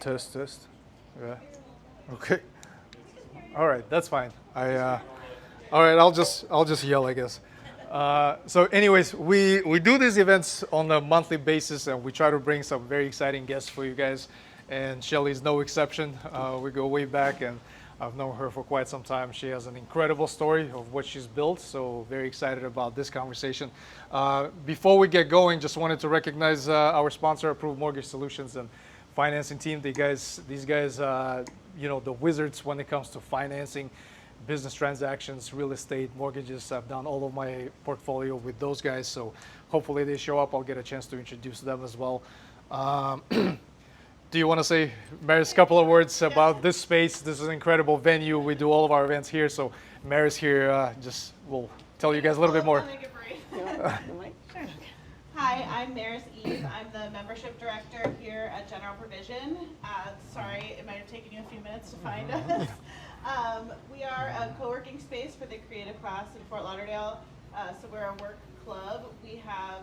Test, test. Yeah. Okay. All right, that's fine. All right, I'll just yell, I guess. So, anyways, we do these events on a monthly basis, and we try to bring some very exciting guests for you guys. And Shelly's no exception. We go way back, and I've known her for quite some time. She has an incredible story of what she's built. So, very excited about this conversation. Before we get going, just wanted to recognize our sponsor, Approved Mortgage Solutions, and financing team. These guys, the wizards when it comes to financing business transactions, real estate, mortgages. I've done all of my portfolio with those guys, so hopefully they show up. I'll get a chance to introduce them as well. Do you want to say, Maris, a couple of words about this space? This is an incredible venue. We do all of our events here, so Maris here just will tell you guys a little bit more. I'll make it brief. Hi, I'm Maris Eve. I'm the membership director here at General Provision. Sorry, it might have taken you a few minutes to find us. We are a co-working space for the creative class in Fort Lauderdale. So we're a work club. We have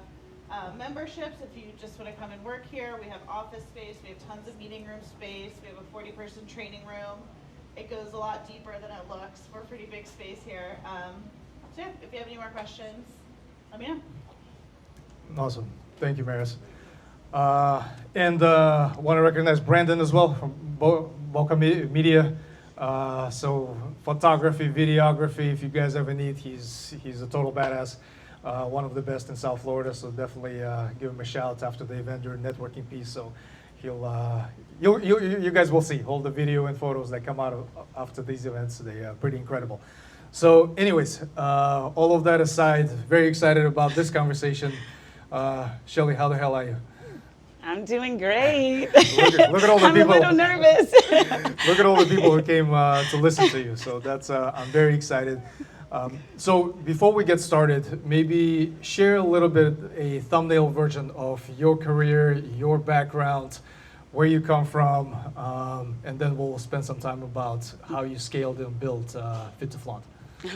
memberships if you just want to come and work here. We have office space. We have tons of meeting room space. We have a 40-person training room. It goes a lot deeper than it looks. We're a pretty big space here. So yeah, if you have any more questions, let me know. Awesome. Thank you, Maris. And want to recognize Brandon as well from Boca Media. So photography, videography, if you guys ever need, he's a total badass. One of the best in South Florida, so definitely give him a shout after the event during networking piece. So you guys will see all the video and photos that come out after these events. They are pretty incredible. So anyways, all of that aside, very excited about this conversation. Shelly, how the hell are you? I'm doing great. Look at all the I'm people. a little nervous. Look at all the people who came to listen to you. So that's I'm very excited. So before we get started, maybe share a little bit a thumbnail version of your career, your background, where you come from, and then we'll spend some time about how you scaled and built Fit2Flaunt.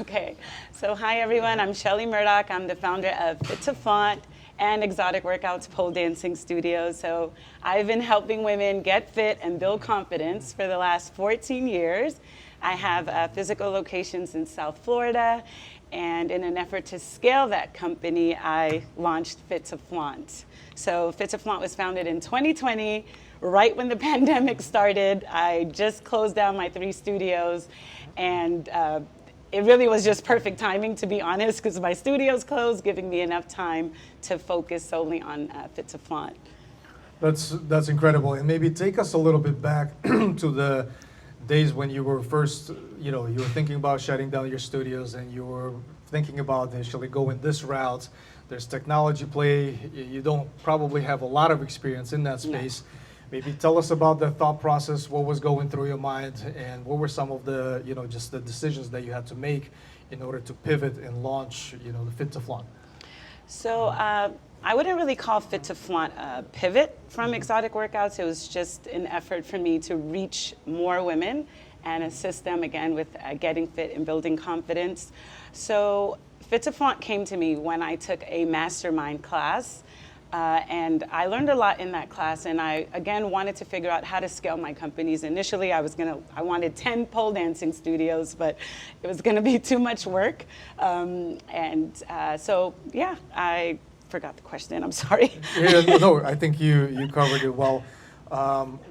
Okay, so hi everyone, I'm Shelly Murdock. I'm the founder of Fit2Flaunt and Exotic Workouts Pole Dancing Studios. So I've been helping women get fit and build confidence for the last 14 years. I have physical locations in South Florida, and in an effort to scale that company, I launched Fit2Flaunt. So Fit2Flaunt was founded in 2020, right when the pandemic started. I just closed down my 3 studios, and it really was just perfect timing, to be honest, because my studio's closed, giving me enough time to focus solely on Fit2Flaunt. That's incredible. And maybe take us a little bit back to the days when you were first, you were thinking about shutting down your studios, and you were thinking about initially going this route. There's technology play. You don't probably have a lot of experience in that space. No. Maybe tell us about the thought process, what was going through your mind, and what were some of the, just the decisions that you had to make in order to pivot and launch, the Fit2Flaunt? So I wouldn't really call Fit2Flaunt a pivot from Exotic Workouts. It was just an effort for me to reach more women and assist them, again, with getting fit and building confidence. So Fit2Flaunt came to me when I took a mastermind class. And I learned a lot in that class, and I, again, wanted to figure out how to scale my companies. Initially, I wanted 10 pole dancing studios, but it was gonna be too much work. So yeah, I forgot the question, I'm sorry. Yeah, no, I think you covered it well.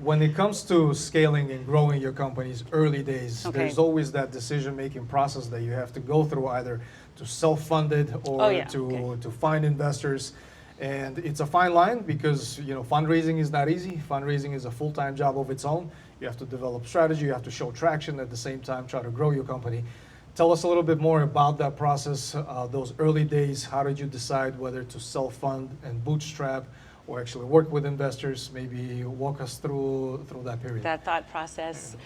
When it comes to scaling and growing your company's early days, Okay. There's always that decision-making process that you have to go through, either to self-fund it or to find investors. And it's a fine line because fundraising is not easy. Fundraising is a full-time job of its own. You have to develop strategy, you have to show traction, at the same time try to grow your company. Tell us a little bit more about that process, those early days. How did you decide whether to self-fund and bootstrap or actually work with investors? Maybe walk us through that period. That thought process.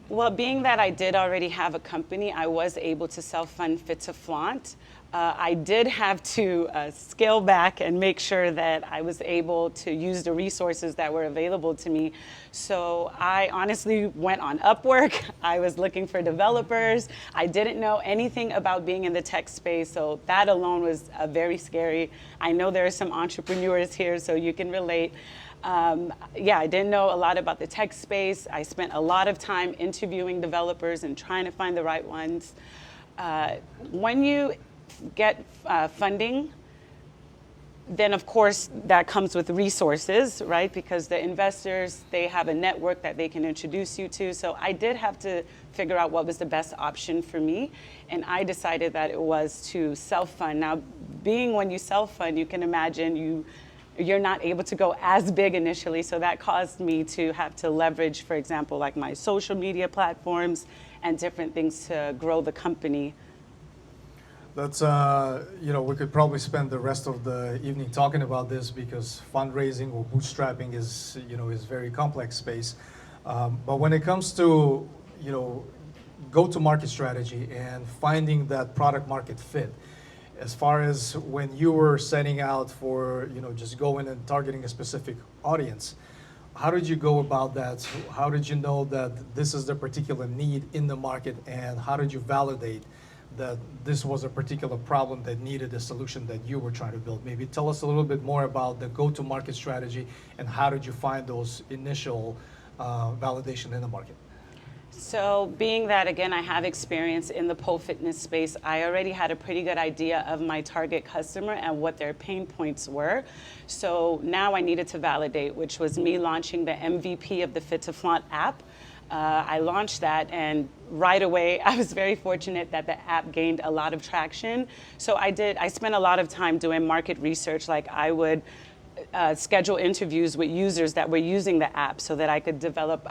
Well, being that I did already have a company, I was able to self-fund Fit2Flaunt. I did have to scale back and make sure that I was able to use the resources that were available to me. So I honestly went on Upwork. I was looking for developers. I didn't know anything about being in the tech space, so that alone was very scary. I know there are some entrepreneurs here, so you can relate. Yeah, I didn't know a lot about the tech space. I spent a lot of time interviewing developers and trying to find the right ones. When you get funding, then of course that comes with resources, right? Because the investors, they have a network that they can introduce you to. So I did have to figure out what was the best option for me. And I decided that it was to self-fund. Now, being when you self-fund, you can imagine you're not able to go as big initially. So that caused me to have to leverage, for example, like my social media platforms and different things to grow the company. That's, we could probably spend the rest of the evening talking about this because fundraising or bootstrapping is very complex space. But when it comes to, go-to-market strategy and finding that product market fit, as far as when you were setting out for, just going and targeting a specific audience, how did you go about that? How did you know that this is the particular need in the market, and how did you validate that this was a particular problem that needed a solution that you were trying to build? Maybe tell us a little bit more about the go-to-market strategy and how did you find those initial validation in the market? So being that, again, I have experience in the pole fitness space, I already had a pretty good idea of my target customer and what their pain points were. So now I needed to validate, which was me launching the MVP of the Fit2Flaunt app. I launched that, and right away I was very fortunate that the app gained a lot of traction. So I spent a lot of time doing market research. Like I would schedule interviews with users that were using the app so that I could develop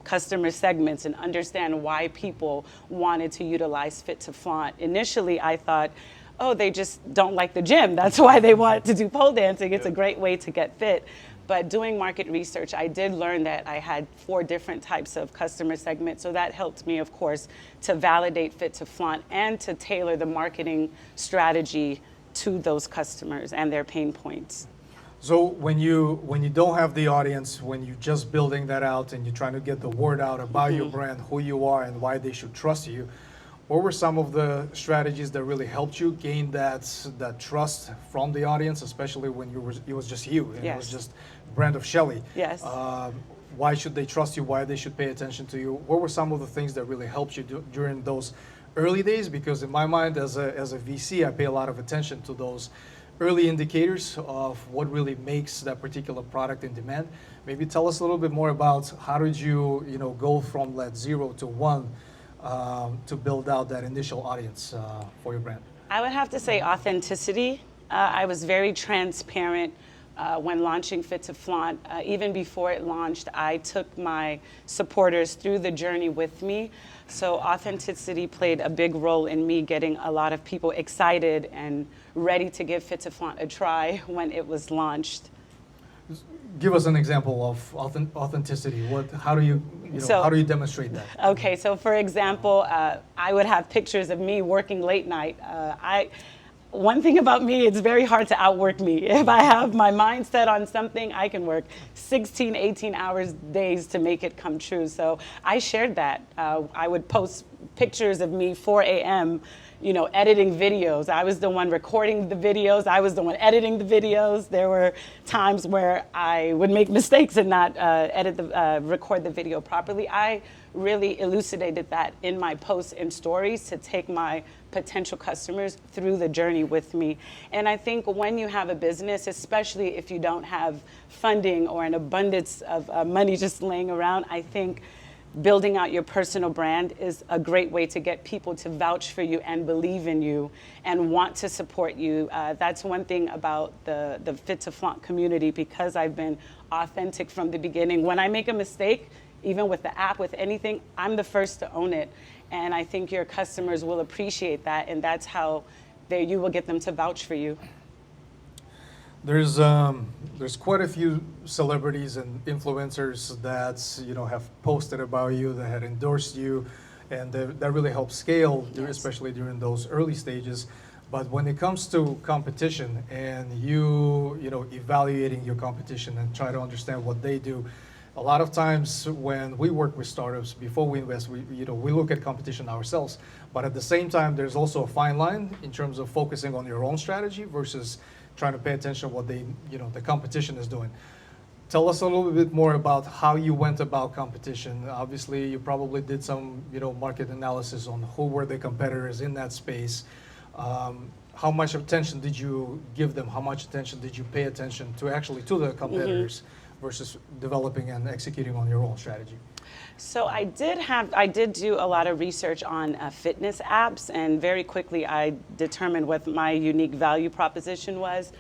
customer segments and understand why people wanted to utilize Fit2Flaunt. Initially I thought, oh, they just don't like the gym. That's why they want to do pole dancing. It's a great way to get fit. But doing market research, I did learn that I had 4 different types of customer segments. So that helped me, of course, to validate Fit2Flaunt and to tailor the marketing strategy to those customers and their pain points. So when you don't have the audience, when you're just building that out and you're trying to get the word out about your brand, who you are and why they should trust you, what were some of the strategies that really helped you gain that trust from the audience, especially when it was just you and it was just brand of Shelly? Yes. Why should they trust you? Why they should pay attention to you? What were some of the things that really helped you during those early days? Because in my mind, as a VC, I pay a lot of attention to those early indicators of what really makes that particular product in demand. Maybe tell us a little bit more about how did you go from 0 to 1 to build out that initial audience for your brand? I would have to say authenticity. I was very transparent when launching Fit2Flaunt. Even before it launched, I took my supporters through the journey with me. So authenticity played a big role in me getting a lot of people excited and ready to give Fit2Flaunt a try when it was launched. Give us an example of authenticity. How do you demonstrate that? Okay, so for example, I would have pictures of me working late night. One thing about me, it's very hard to outwork me. If I have my mind set on something, I can work 16, 18 hours days to make it come true. So I shared that. I would post pictures of me 4 a.m., editing videos. I was the one recording the videos. I was the one editing the videos. There were times where I would make mistakes and not record the video properly. I really elucidated that in my posts and stories to take my potential customers through the journey with me. And I think when you have a business, especially if you don't have funding or an abundance of money just laying around, I think building out your personal brand is a great way to get people to vouch for you and believe in you and want to support you. That's one thing about the Fit2Flaunt community, because I've been authentic from the beginning. When I make a mistake, even with the app, with anything, I'm the first to own it. And I think your customers will appreciate that, and that's how you will get them to vouch for you. There's quite a few celebrities and influencers that have posted about you, that had endorsed you, and that really helped scale, especially during those early stages. But when it comes to competition and you evaluating your competition and try to understand what they do, a lot of times when we work with startups, before we invest, we look at competition ourselves. But at the same time, there's also a fine line in terms of focusing on your own strategy versus trying to pay attention to what the competition is doing. Tell us a little bit more about how you went about competition. Obviously, you probably did some, market analysis on who were the competitors in that space. How much attention did you give them? How much attention did you pay attention to the competitors versus developing and executing on your own strategy? So I did do a lot of research on fitness apps, and very quickly I determined what my unique value proposition was.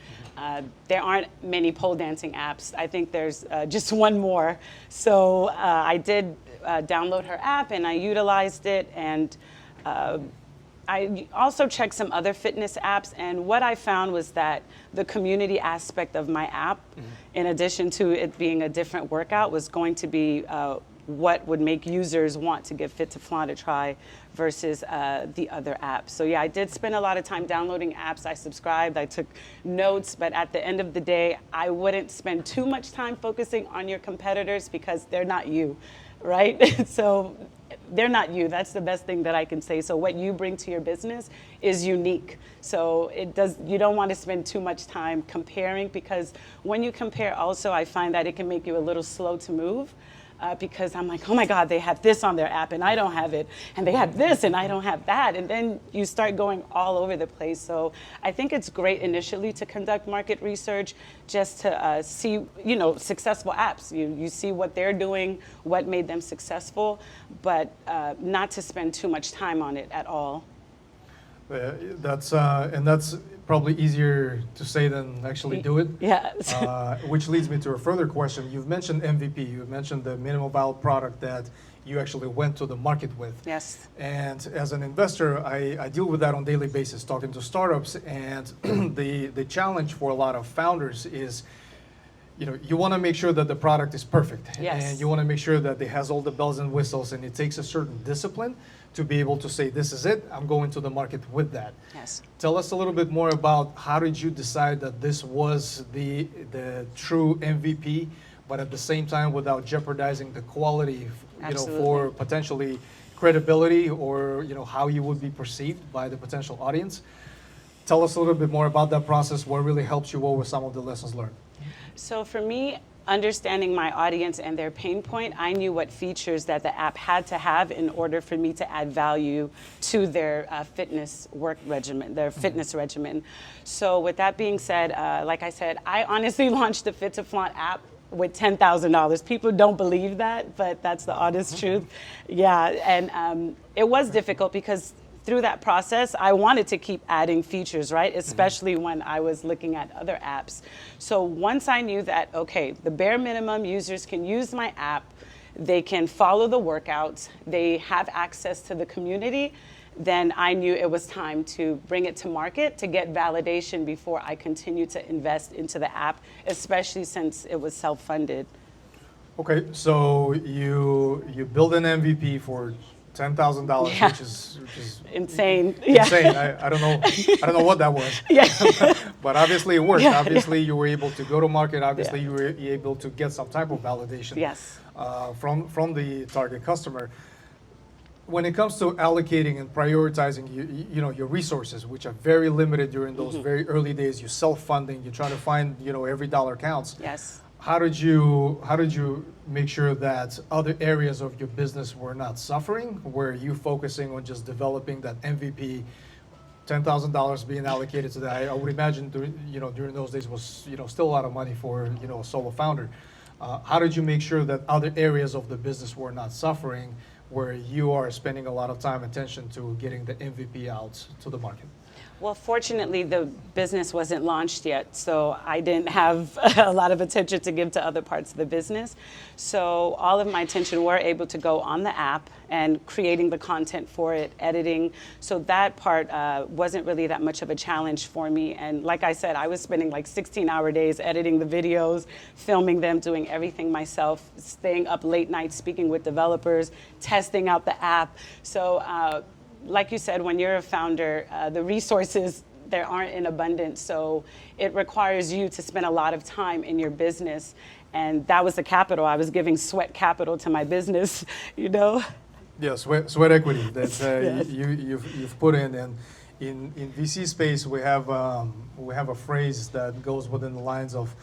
There aren't many pole dancing apps. I think there's just one more. So I did download her app and I utilized it, and I also checked some other fitness apps, and what I found was that the community aspect of my app, in addition to it being a different workout, was going to be what would make users want to give Fit2Flaunt a try versus the other apps. So yeah, I did spend a lot of time downloading apps. I subscribed, I took notes, but at the end of the day, I wouldn't spend too much time focusing on your competitors because they're not you, right? So they're not you. That's the best thing that I can say. So what you bring to your business is unique. So you don't want to spend too much time comparing, because when you compare also, I find that it can make you a little slow to move. Because I'm like, oh my God, they have this on their app and I don't have it, and they have this and I don't have that, and then you start going all over the place. So I think it's great initially to conduct market research, just to see, successful apps. You see what they're doing, what made them successful, but not to spend too much time on it at all. That's probably easier to say than actually do it. Yeah. Which leads me to a further question. You've mentioned MVP. You've mentioned the minimum viable product that you actually went to the market with. Yes. And as an investor, I deal with that on a daily basis, talking to startups. And the challenge for a lot of founders is, you want to make sure that the product is perfect. Yes. And you want to make sure that it has all the bells and whistles, and it takes a certain discipline to be able to say, this is it, I'm going to the market with that. Yes. Tell us a little bit more about how did you decide that this was the true MVP, but at the same time without jeopardizing the quality, for potentially credibility, or how you would be perceived by the potential audience. Tell us a little bit more about that process, what really helps you, what were some of the lessons learned? So for me, understanding my audience and their pain point, I knew what features that the app had to have in order for me to add value to their fitness regimen. So with that being said, like I said, I honestly launched the Fit2Flaunt app with $10,000. People don't believe that, but that's the honest truth. Yeah, and it was difficult because through that process, I wanted to keep adding features, right? Especially when I was looking at other apps. So once I knew that, okay, the bare minimum, users can use my app, they can follow the workouts, they have access to the community, then I knew it was time to bring it to market to get validation before I continued to invest into the app, especially since it was self-funded. Okay, so you build an MVP for $10,000, Yeah. which is Insane. Yeah. insane. I don't know what that was. Yeah. But obviously it worked. Yeah. Obviously you were able to go to market. Obviously you were able to get some type of validation. Yes. From the target customer. When it comes to allocating and prioritizing your resources, which are very limited during those very early days, you're self-funding, you're trying to find every dollar counts. Yes. How did you make sure that other areas of your business were not suffering? Were you focusing on just developing that MVP, $10,000 being allocated to that? I would imagine during those days was still a lot of money for a solo founder. How did you make sure that other areas of the business were not suffering, where you are spending a lot of time and attention to getting the MVP out to the market? Well, fortunately, the business wasn't launched yet, so I didn't have a lot of attention to give to other parts of the business. So all of my attention were able to go on the app and creating the content for it, editing. So that part wasn't really that much of a challenge for me. And like I said, I was spending like 16-hour days editing the videos, filming them, doing everything myself, staying up late nights speaking with developers, testing out the app. So like you said, when you're a founder, the resources, there aren't in abundance. So it requires you to spend a lot of time in your business. And that was the capital. I was giving sweat capital to my business, Yeah, sweat equity that Yes. you've put in. And in VC space, we have a phrase that goes within the lines of,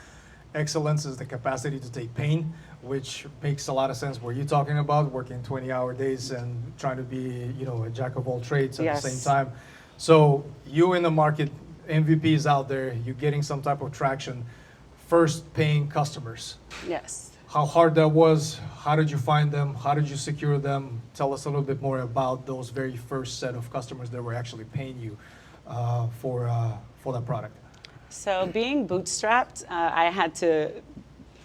excellence is the capacity to take pain, which makes a lot of sense. What you're talking about, working 20-hour days and trying to be, a jack of all trades at Yes. the same time. So you in the market, MVPs out there, you're getting some type of traction. First, paying customers. Yes. How hard that was? How did you find them? How did you secure them? Tell us a little bit more about those very first set of customers that were actually paying you for that product. So being bootstrapped, I had to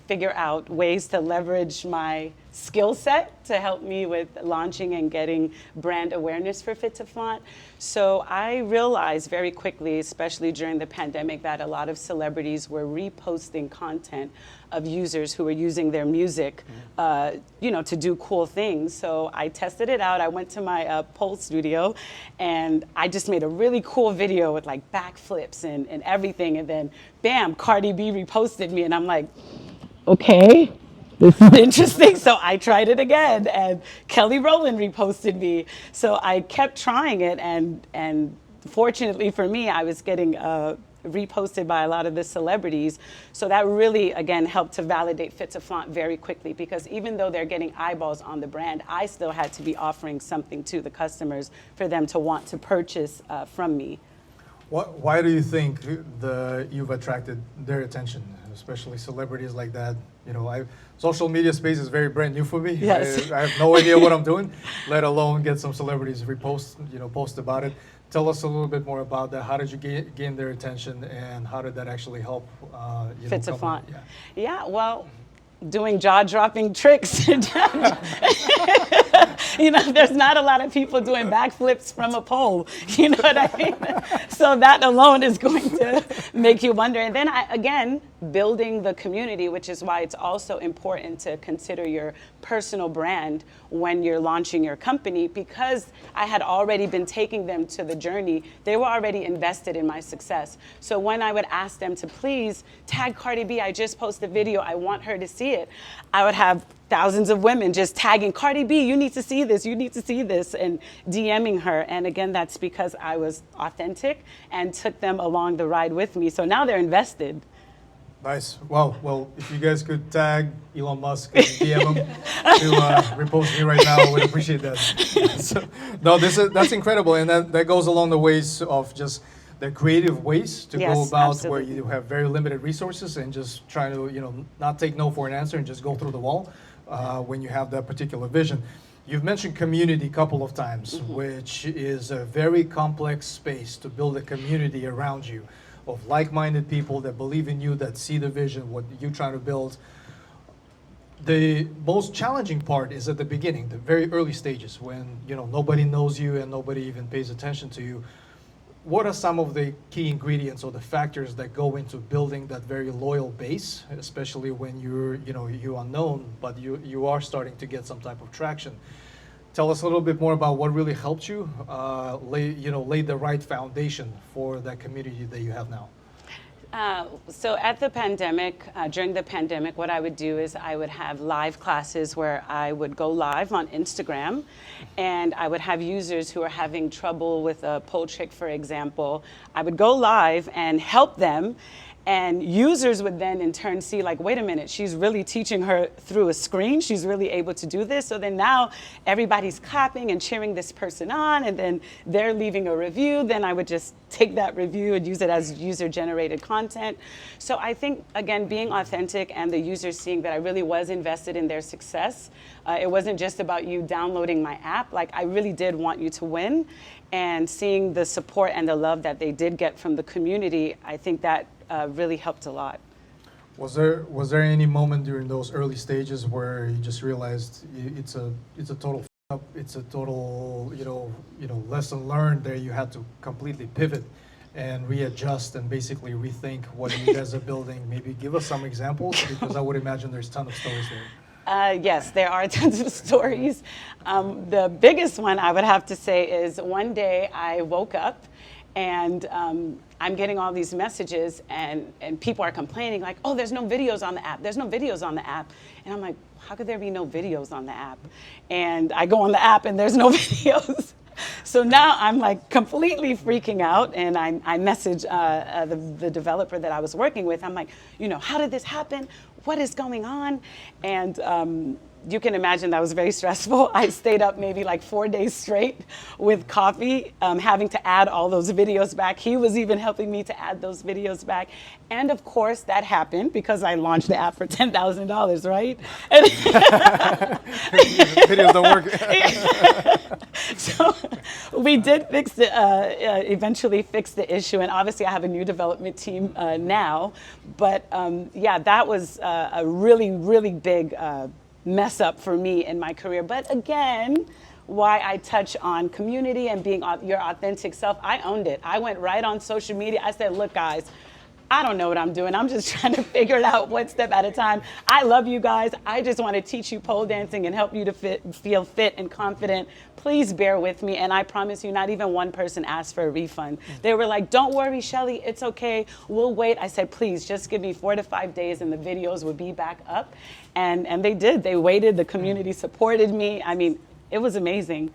figure out ways to leverage my skill set to help me with launching and getting brand awareness for Fit2Flaunt. So I realized very quickly, especially during the pandemic, that a lot of celebrities were reposting content of users who were using their music, to do cool things. So I tested it out. I went to my pole studio, and I just made a really cool video with like backflips and everything. And then, bam, Cardi B reposted me, and I'm like, okay, this is interesting. So I tried it again, and Kelly Rowland reposted me. So I kept trying it, and fortunately for me, I was getting reposted by a lot of the celebrities. So that really, again, helped to validate Fit2Flaunt very quickly, because even though they're getting eyeballs on the brand, I still had to be offering something to the customers for them to want to purchase from me. Why do you think you've attracted their attention, especially celebrities like that? Social media space is very brand new for me. Yes. I have no idea what I'm doing, let alone get some celebrities post about it. Tell us a little bit more about that. How did you gain their attention, and how did that actually help? Fit2Flaunt. Yeah, well, doing jaw-dropping tricks. There's not a lot of people doing backflips from a pole. You know what I mean? So that alone is going to make you wonder. And then again, building the community, which is why it's also important to consider your personal brand when you're launching your company, because I had already been taking them to the journey. They were already invested in my success. So when I would ask them to please tag Cardi B, I just posted a video, I want her to see it, I would have thousands of women just tagging Cardi B, you need to see this, you need to see this, and DMing her. And again, that's because I was authentic and took them along the ride with me. So now they're invested. Nice. Well, if you guys could tag Elon Musk and DM him to repost me right now, I would appreciate that. That's incredible, and that goes along the ways of just the creative ways to go about absolutely. where you have very limited resources and just trying to not take no for an answer and just go through the wall when you have that particular vision. You've mentioned community a couple of times, which is a very complex space to build a community around you of like-minded people that believe in you, that see the vision, what you're trying to build. The most challenging part is at the beginning, the very early stages, when nobody knows you and nobody even pays attention to you. What are some of the key ingredients or the factors that go into building that very loyal base, especially when you're unknown, but you are starting to get some type of traction? Tell us a little bit more about what really helped you lay the right foundation for that community that you have now. So at the pandemic, during the pandemic, what I would do is I would have live classes where I would go live on Instagram, and I would have users who are having trouble with a pole trick, for example. I would go live and help them, and users would then in turn see like, wait a minute, she's really teaching her through a screen. She's really able to do this. So then now everybody's clapping and cheering this person on, and then they're leaving a review. Then I would just take that review and use it as user-generated content. So I think, again, being authentic and the users seeing that I really was invested in their success. It wasn't just about you downloading my app. Like, I really did want you to win. And seeing the support and the love that they did get from the community, I think that really helped a lot. Was there any moment during those early stages where you just realized it's a total up, it's a total lesson learned there? You had to completely pivot and readjust and basically rethink what you guys are building. Maybe give us some examples, because I would imagine there's a ton of stories there. Yes, there are tons of stories. The biggest one I would have to say is one day I woke up and I'm getting all these messages and people are complaining like, oh, there's no videos on the app. There's no videos on the app. And I'm like, how could there be no videos on the app? And I go on the app and there's no videos. So now I'm like completely freaking out, and I message the developer that I was working with. I'm like, how did this happen? What is going on? And you can imagine that was very stressful. I stayed up maybe like 4 days straight with coffee, having to add all those videos back. He was even helping me to add those videos back. And of course that happened because I launched the app for $10,000, right? Videos don't work. So we did eventually fix the issue. And obviously I have a new development team now. But yeah, that was a really, really big mess up for me in my career. But again, why I touch on community and being your authentic self, I owned it. I went right on social media. I said, look, guys, I don't know what I'm doing. I'm just trying to figure it out one step at a time. I love you guys. I just want to teach you pole dancing and help you to feel fit and confident. Please bear with me. And I promise you, not even one person asked for a refund. They were like, don't worry, Shelly, it's okay. We'll wait. I said, please, just give me 4 to 5 days and the videos would be back up. And they did. They waited. The community supported me. I mean, it was amazing.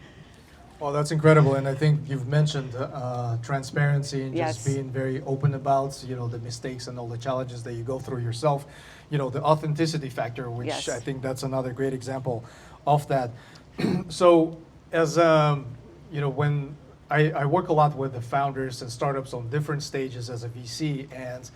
Well, that's incredible, and I think you've mentioned transparency and Yes. just being very open about, the mistakes and all the challenges that you go through yourself. The authenticity factor, which Yes. I think that's another great example of that. So, as when I work a lot with the founders and startups on different stages as a VC, and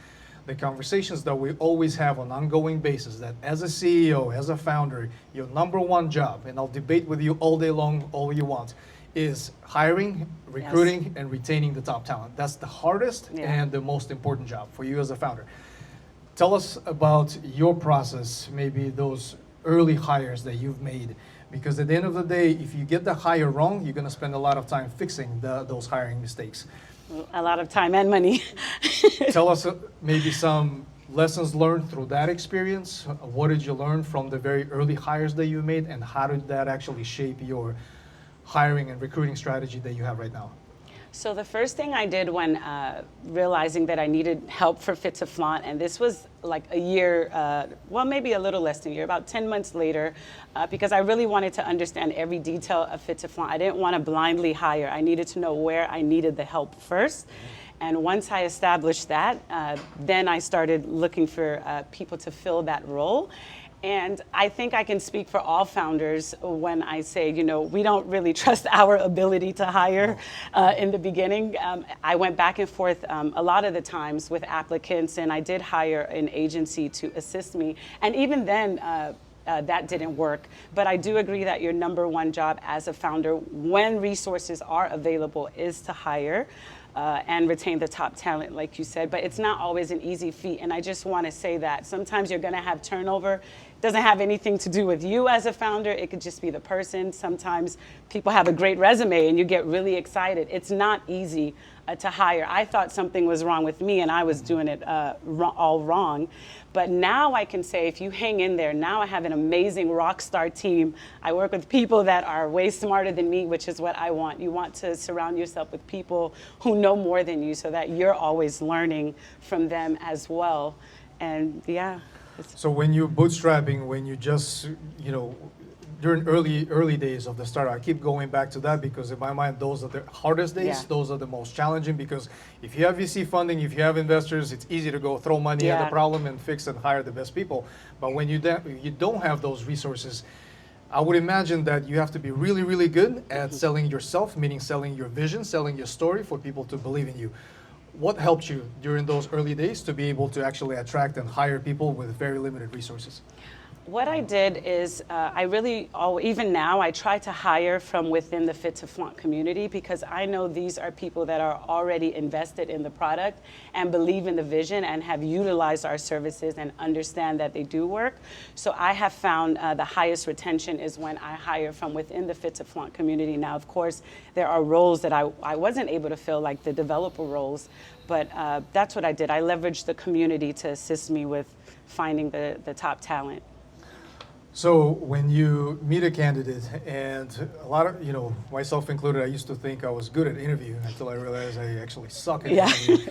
the conversations that we always have on an ongoing basis, that as a CEO, as a founder, your number one job, and I'll debate with you all day long, all you want, is hiring, recruiting, and retaining the top talent. That's the hardest and the most important job for you as a founder. Tell us about your process, maybe those early hires that you've made, because at the end of the day, if you get the hire wrong, you're going to spend a lot of time fixing those hiring mistakes. A lot of time and money. Tell us maybe some lessons learned through that experience. What did you learn from the very early hires that you made, and how did that actually shape your hiring and recruiting strategy that you have right now? So the first thing I did when realizing that I needed help for Fit2Flaunt, and this was like a year, well, maybe a little less than a year, about 10 months later, because I really wanted to understand every detail of Fit2Flaunt. I didn't want to blindly hire. I needed to know where I needed the help first. And once I established that, then I started looking for people to fill that role. And I think I can speak for all founders when I say, we don't really trust our ability to hire in the beginning. I went back and forth a lot of the times with applicants, and I did hire an agency to assist me. And even then, that didn't work. But I do agree that your number one job as a founder, when resources are available, is to hire. And retain the top talent, like you said. But it's not always an easy feat. And I just want to say that sometimes you're going to have turnover. It doesn't have anything to do with you as a founder. It could just be the person. Sometimes people have a great resume and you get really excited. It's not easy to hire. I thought something was wrong with me and I was doing it all wrong. But now I can say, if you hang in there, now I have an amazing rock star team. I work with people that are way smarter than me, which is what I want. You want to surround yourself with people who know more than you so that you're always learning from them as well. And yeah. So when you're bootstrapping, when you just, during early days of the startup, I keep going back to that because in my mind, those are the hardest days. Yeah. Those are the most challenging because if you have VC funding, if you have investors, it's easy to go throw money at the problem and fix and hire the best people. But when you don't have those resources, I would imagine that you have to be really, really good at selling yourself, meaning selling your vision, selling your story for people to believe in you. What helped you during those early days to be able to actually attract and hire people with very limited resources? What I did is even now, I try to hire from within the Fit2Flaunt community because I know these are people that are already invested in the product and believe in the vision and have utilized our services and understand that they do work. So I have found the highest retention is when I hire from within the Fit2Flaunt community. Now, of course, there are roles that I wasn't able to fill, like the developer roles, but that's what I did. I leveraged the community to assist me with finding the top talent. So when you meet a candidate, and a lot of, myself included, I used to think I was good at interviewing until I realized I actually suck at interviewing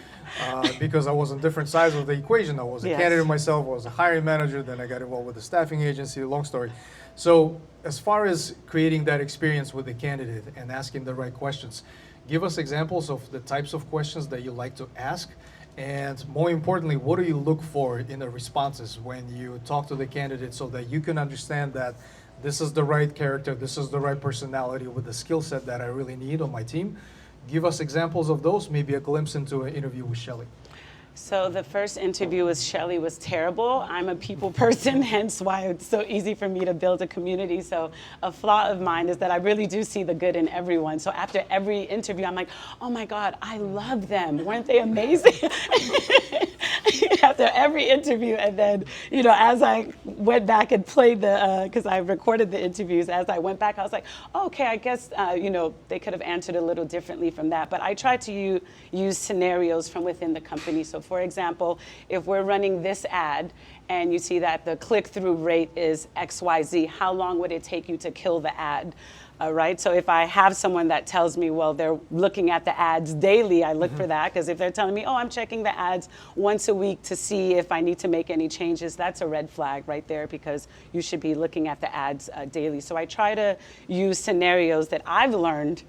because I was on different sides of the equation. I was a candidate myself, I was a hiring manager, then I got involved with a staffing agency, long story. So as far as creating that experience with the candidate and asking the right questions, give us examples of the types of questions that you like to ask. And more importantly, what do you look for in the responses when you talk to the candidate so that you can understand that this is the right character, this is the right personality with the skill set that I really need on my team? Give us examples of those, maybe a glimpse into an interview with Shelly. So the first interview with Shelly was terrible. I'm a people person, hence why it's so easy for me to build a community. So a flaw of mine is that I really do see the good in everyone. So after every interview, I'm like, oh my God, I love them. Weren't they amazing? After every interview, and then, you know, as I went back and played because I recorded the interviews, as I went back, I was like, oh, okay, I guess, you know, they could have answered a little differently from that. But I try to use scenarios from within the company. So for example, if we're running this ad and you see that the click-through rate is XYZ, how long would it take you to kill the ad? Right? So if I have someone that tells me, well, they're looking at the ads daily, I look for that, because if they're telling me, oh, I'm checking the ads once a week to see if I need to make any changes, that's a red flag right there, because you should be looking at the ads daily. So I try to use scenarios that I've learned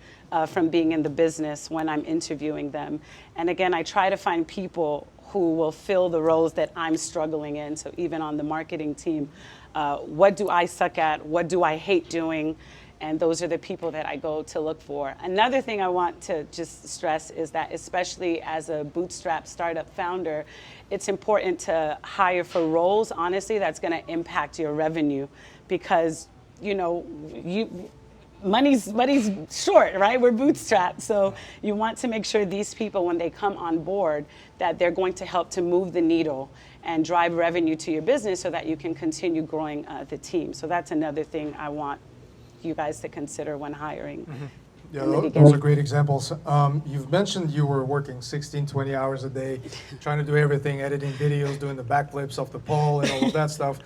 from being in the business when I'm interviewing them. And again, I try to find people who will fill the roles that I'm struggling in. So even on the marketing team, what do I suck at? What do I hate doing? And those are the people that I go to look for. Another thing I want to just stress is that, especially as a bootstrap startup founder, it's important to hire for roles, honestly, that's gonna impact your revenue, because, you know, money's short, right? We're bootstrapped. So you want to make sure these people, when they come on board, that they're going to help to move the needle and drive revenue to your business so that you can continue growing the team. So that's another thing I want you guys to consider when hiring. Yeah, those are great examples. You've mentioned you were working 16, 20 hours a day, trying to do everything, editing videos, doing the backflips off the pole and all of that stuff.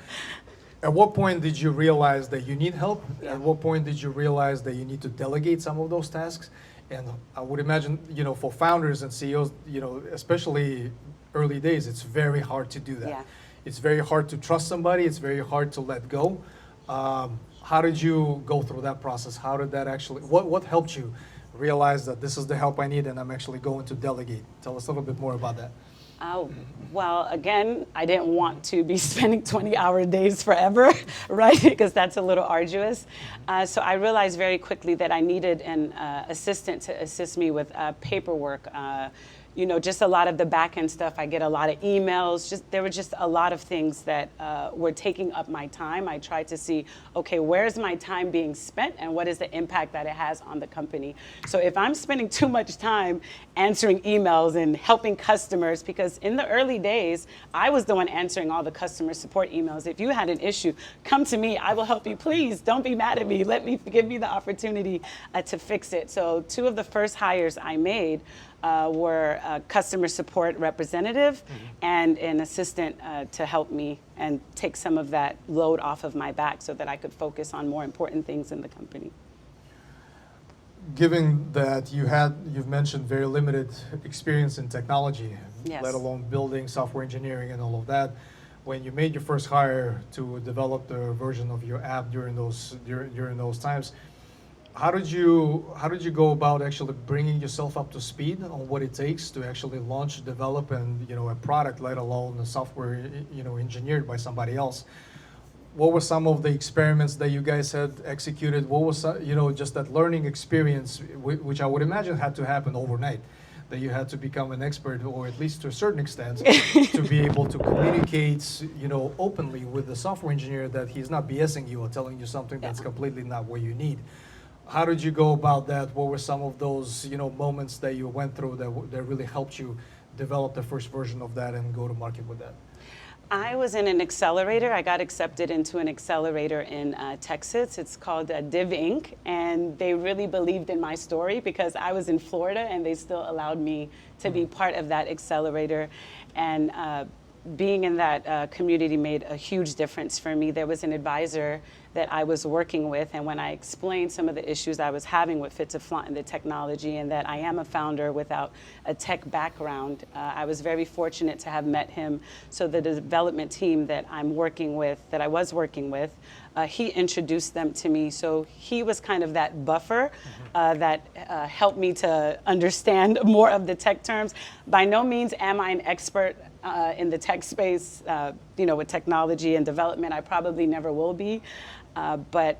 At what point did you realize that you need help? At what point did you realize that you need to delegate some of those tasks? And I would imagine, you know, for founders and CEOs, you know, especially early days, it's very hard to do that. Yeah. It's very hard to trust somebody. It's very hard to let go. How did you go through that process? How did that actually, what helped you realize that this is the help I need and I'm actually going to delegate? Tell us a little bit more about that. Well, again, I didn't want to be spending 20-hour days forever, right? Because that's a little arduous. So I realized very quickly that I needed an assistant to assist me with paperwork. You know, just a lot of the back end stuff. I get a lot of emails. There were just a lot of things that were taking up my time. I tried to see, okay, where's my time being spent and what is the impact that it has on the company? So if I'm spending too much time answering emails and helping customers, because in the early days, I was the one answering all the customer support emails. If you had an issue, come to me, I will help you. Please don't be mad at me. Give me the opportunity to fix it. So 2 of the first hires I made were a customer support representative and an assistant to help me and take some of that load off of my back so that I could focus on more important things in the company. Given that you've mentioned very limited experience in technology, Yes. let alone building, software engineering and all of that, when you made your first hire to develop the version of your app during those times, how did you go about actually bringing yourself up to speed on what it takes to actually launch, develop, and a product, let alone the software engineered by somebody else? What were some of the experiments that you guys had executed? What was just that learning experience, which I would imagine had to happen overnight, that you had to become an expert, or at least to a certain extent, to be able to communicate openly with the software engineer that he's not BSing you or telling you something that's completely not what you need. How did you go about that? What were some of those moments that you went through that really helped you develop the first version of that and go to market with that? I was in an accelerator. I got accepted into an accelerator in Texas. It's called Div Inc. And they really believed in my story because I was in Florida and they still allowed me to be part of that accelerator. And being in that community made a huge difference for me. There was an advisor that I was working with, and when I explained some of the issues I was having with Fit2Flaunt and the technology, and that I am a founder without a tech background, I was very fortunate to have met him. So the development team that I was working with, he introduced them to me. So he was kind of that buffer that helped me to understand more of the tech terms. By no means am I an expert in the tech space, with technology and development. I probably never will be, but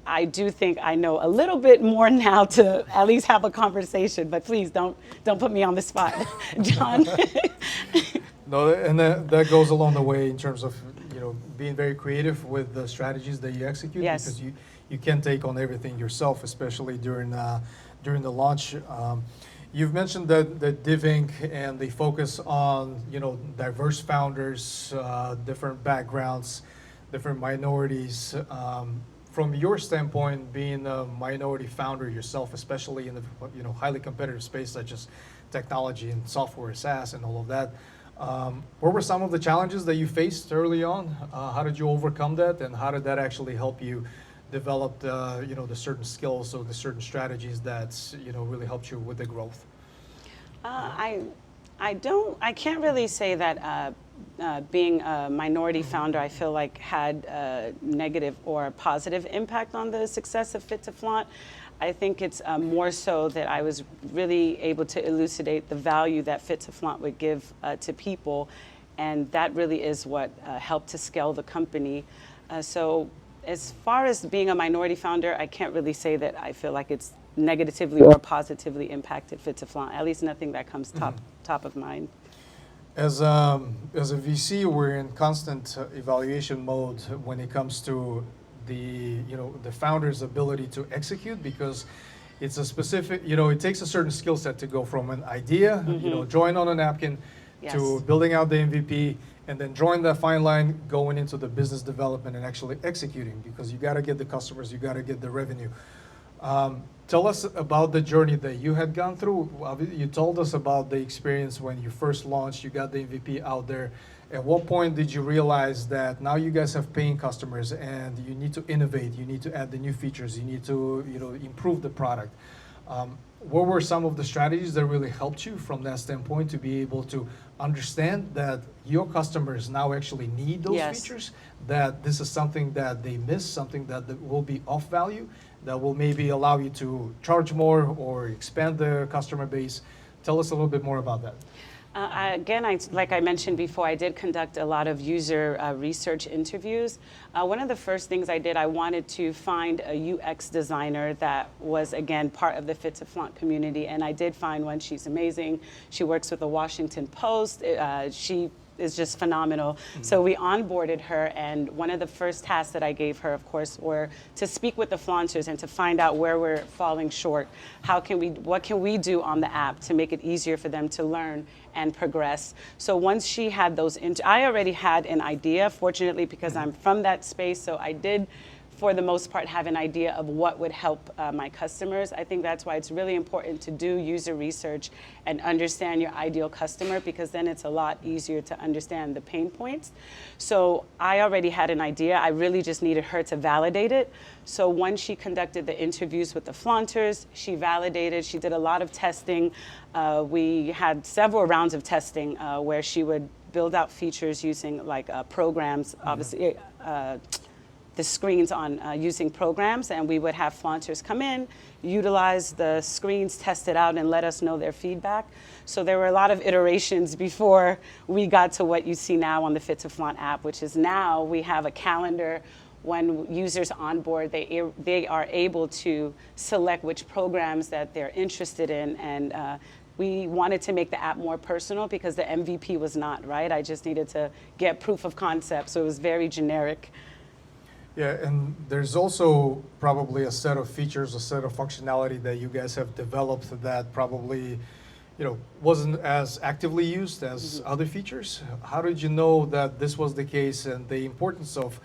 I do think I know a little bit more now to at least have a conversation. But please don't put me on the spot, John. No, and that goes along the way in terms of being very creative with the strategies that you execute. Yes. Because you can't take on everything yourself, especially during the launch. You've mentioned that Div Inc. and the focus on diverse founders, different backgrounds, different minorities. From your standpoint, being a minority founder yourself, especially in the highly competitive space such as technology and software, SaaS, and all of that, what were some of the challenges that you faced early on? How did you overcome that, and how did that actually help you develop the certain skills or the certain strategies that really helped you with the growth? I can't really say that being a minority founder, I feel like had a negative or a positive impact on the success of Fit2Flaunt. I think it's more so that I was really able to elucidate the value that Fit2Flaunt would give to people, and that really is what helped to scale the company. So as far as being a minority founder, I can't really say that I feel like it's negatively or positively impacted Fit2Flaunt, at least nothing that comes top of mind. As a VC, we're in constant evaluation mode when it comes to the founder's ability to execute, because it's a specific, it takes a certain skill set to go from an idea, drawing on a napkin, Yes. to building out the MVP, and then drawing that fine line, going into the business development and actually executing, because you got to get the customers, you got to get the revenue. Tell us about the journey that you had gone through. You told us about the experience when you first launched, you got the MVP out there. At what point did you realize that now you guys have paying customers and you need to innovate, you need to add the new features, you need to improve the product? What were some of the strategies that really helped you from that standpoint to be able to understand that your customers now actually need those Yes. features, that this is something that they miss, something that will be of value, that will maybe allow you to charge more or expand the customer base? Tell us a little bit more about that. Like I mentioned before, I did conduct a lot of user research interviews. One of the first things I did, I wanted to find a UX designer that was, again, part of the Fit2Flaunt community, and I did find one. She's amazing. She works with the Washington Post. She is just phenomenal. So we onboarded her, and one of the first tasks that I gave her, of course, were to speak with the flaunters and to find out where we're falling short. What can we do on the app to make it easier for them to learn and progress? So once she had those, I already had an idea, fortunately, because I'm from that space, so I did, for the most part, have an idea of what would help my customers. I think that's why it's really important to do user research and understand your ideal customer, because then it's a lot easier to understand the pain points. So I already had an idea. I really just needed her to validate it. So once she conducted the interviews with the flaunters, she validated, she did a lot of testing. We had several rounds of testing where she would build out features using programs, obviously, the screens on using programs, and we would have flaunters come in, utilize the screens, test it out, and let us know their feedback. So there were a lot of iterations before we got to what you see now on the Fit2Flaunt app, which is now we have a calendar. When users onboard, they are able to select which programs that they're interested in, and we wanted to make the app more personal because the MVP was not, right? I just needed to get proof of concept, so it was very generic. Yeah, and there's also probably a set of features, a set of functionality that you guys have developed that probably, wasn't as actively used as other features. How did you know that this was the case, and the importance of,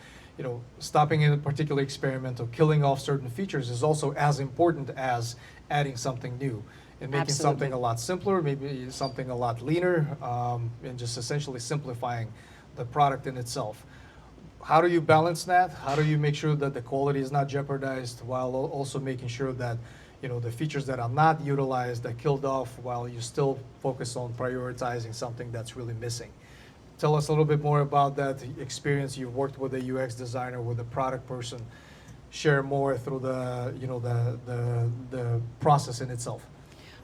stopping in a particular experiment or killing off certain features is also as important as adding something new? and making something a lot simpler, maybe something a lot leaner, and just essentially simplifying the product in itself. How do you balance that? How do you make sure that the quality is not jeopardized while also making sure that the features that are not utilized are killed off while you still focus on prioritizing something that's really missing? Tell us a little bit more about that experience. You've worked with a UX designer, with a product person. Share more through the process in itself.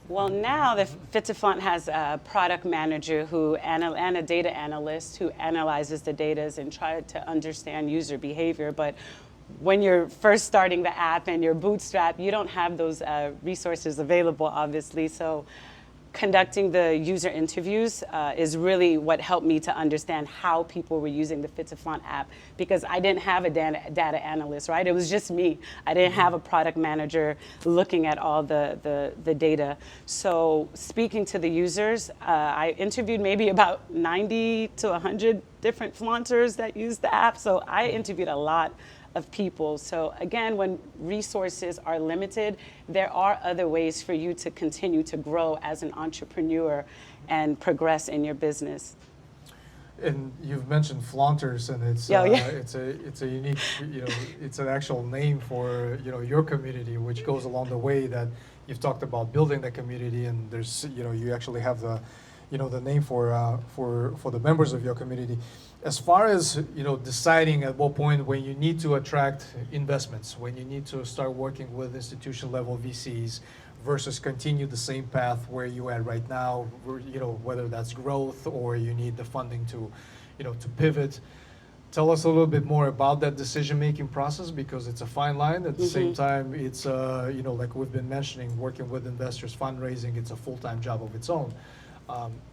Well, now the Fit2Flaunt has a product manager and a data analyst who analyzes the data and try to understand user behavior. But when you're first starting the app and you're bootstrapped, you don't have those resources available, obviously. So conducting the user interviews is really what helped me to understand how people were using the Fit2Flaunt app, because I didn't have a data analyst, right? It was just me. I didn't have a product manager looking at all the data. So speaking to the users, I interviewed maybe about 90 to 100 different flaunters that use the app. So I interviewed a lot of people. So again, when resources are limited, there are other ways for you to continue to grow as an entrepreneur and progress in your business. And you've mentioned flaunters, and it's a unique, it's an actual name for your community, which goes along the way that you've talked about building the community, and there's you actually have the the name for the members of your community. As far as deciding at what point when you need to attract investments, when you need to start working with institution level VCs versus continue the same path where you at right now, whether that's growth or you need the funding to to pivot. Tell us a little bit more about that decision-making process, because it's a fine line. At the same time, it's like we've been mentioning, working with investors, fundraising, it's a full-time job of its own.